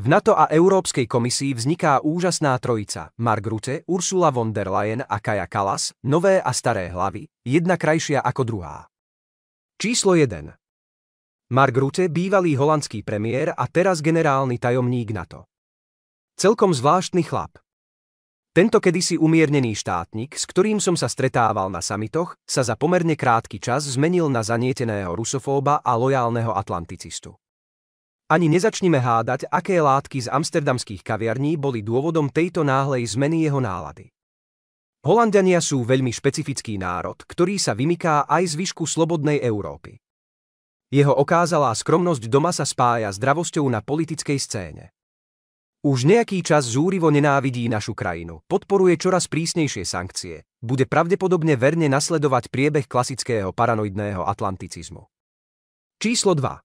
V NATO a Európskej komisii vzniká úžasná trojica: Mark Rutte, Ursula von der Leyen a Kaja Kallas, nové a staré hlavy, jedna krajšia ako druhá. Číslo 1. Mark Rutte, bývalý holandský premiér a teraz generálny tajomník NATO. Celkom zvláštny chlap. Tento kedysi umiernený štátnik, s ktorým som sa stretával na samitoch, sa za pomerne krátky čas zmenil na zanieteného rusofóba a lojálneho atlanticistu. Ani nezačnime hádať, aké látky z amsterdamských kaviarní boli dôvodom tejto náhlej zmeny jeho nálady. Holanďania sú veľmi špecifický národ, ktorý sa vymyká aj zvyšku slobodnej Európy. Jeho okázalá skromnosť doma sa spája s dravosťou na politickej scéne. Už nejaký čas zúrivo nenávidí našu krajinu, podporuje čoraz prísnejšie sankcie, bude pravdepodobne verne nasledovať priebeh klasického paranoidného atlanticizmu. Číslo 2.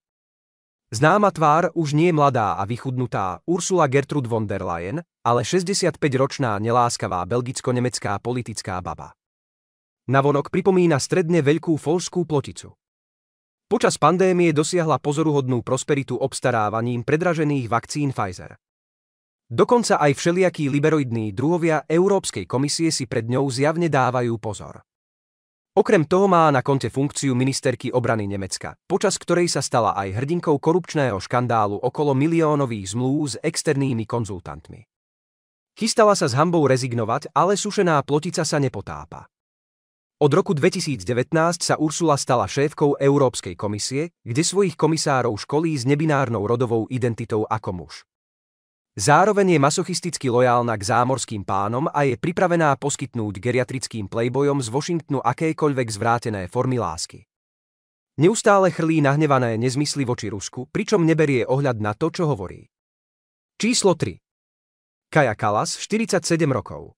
Známa tvár, už nie mladá a vychudnutá Ursula Gertrud von der Leyen, ale 65-ročná neláskavá belgicko-nemecká politická baba. Navonok pripomína stredne veľkú foľskú ploticu. Počas pandémie dosiahla pozoruhodnú prosperitu obstarávaním predražených vakcín Pfizer. Dokonca aj všelijakí liberoidní druhovia Európskej komisie si pred ňou zjavne dávajú pozor. Okrem toho má na konte funkciu ministerky obrany Nemecka, počas ktorej sa stala aj hrdinkou korupčného škandálu okolo miliónových zmlúv s externými konzultantmi. Chystala sa s hanbou rezignovať, ale sušená plotica sa nepotápa. Od roku 2019 sa Ursula stala šéfkou Európskej komisie, kde svojich komisárov školí s nebinárnou rodovou identitou ako muž. Zároveň je masochisticky lojálna k zámorským pánom a je pripravená poskytnúť geriatrickým playboyom z Washingtonu akékoľvek zvrátené formy lásky. Neustále chrlí nahnevané nezmysly voči Rusku, pričom neberie ohľad na to, čo hovorí. Číslo 3. Kaja Kallas, 47 rokov.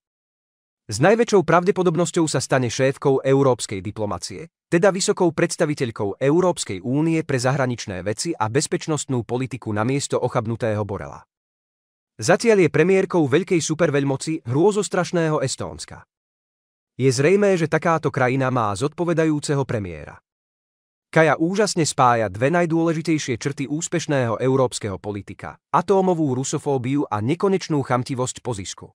S najväčšou pravdepodobnosťou sa stane šéfkou európskej diplomacie, teda vysokou predstaviteľkou Európskej únie pre zahraničné veci a bezpečnostnú politiku namiesto ochabnutého Borela. Zatiaľ je premiérkou veľkej superveľmoci hrôzostrašného Estónska. Je zrejmé, že takáto krajina má zodpovedajúceho premiéra. Kaja úžasne spája dve najdôležitejšie črty úspešného európskeho politika: atómovú rusofóbiu a nekonečnú chamtivosť po zisku.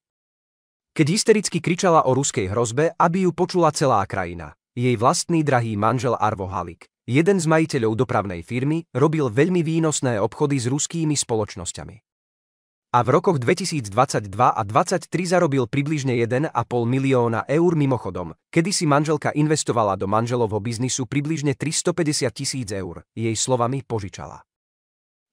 Keď hystericky kričala o ruskej hrozbe, aby ju počula celá krajina, jej vlastný drahý manžel Arvo Halik, jeden z majiteľov dopravnej firmy, robil veľmi výnosné obchody s ruskými spoločnosťami. A v rokoch 2022 a 2023 zarobil približne 1,5 milióna eur mimochodom, kedy si manželka investovala do manželovho biznisu približne 350 000 eur, jej slovami požičala.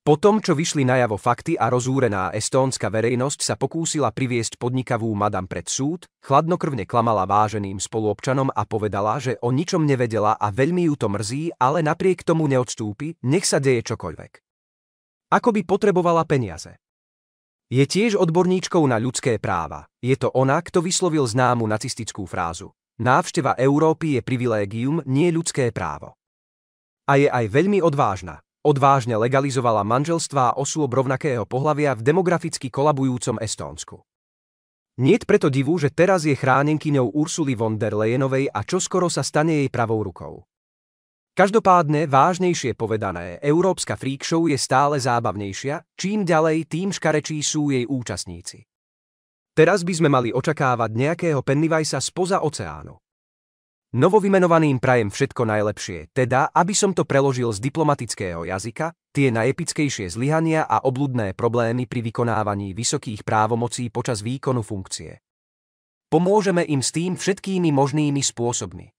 Po tom, čo vyšli najavo fakty a rozúrená estónska verejnosť sa pokúsila priviesť podnikavú madam pred súd, chladnokrvne klamala váženým spoluobčanom a povedala, že o ničom nevedela a veľmi ju to mrzí, ale napriek tomu neodstúpi, nech sa deje čokoľvek. Ako by potrebovala peniaze. Je tiež odborníčkou na ľudské práva. Je to ona, kto vyslovil známu nacistickú frázu: návšteva Európy je privilégium, nie ľudské právo. A je aj veľmi odvážna. Odvážne legalizovala manželstvá osôb rovnakého pohlavia v demograficky kolabujúcom Estónsku. Niet preto divu, že teraz je chránenkyňou Ursuly von der Leyenovej a čoskoro sa stane jej pravou rukou. Každopádne, vážnejšie povedané, európska freak show je stále zábavnejšia, čím ďalej, tým škarečí sú jej účastníci. Teraz by sme mali očakávať nejakého Pennywisa spoza oceánu. Novovymenovaným prajem všetko najlepšie, teda, aby som to preložil z diplomatického jazyka, tie najepickejšie zlyhania a obľudné problémy pri vykonávaní vysokých právomocí počas výkonu funkcie. Pomôžeme im s tým všetkými možnými spôsobmi.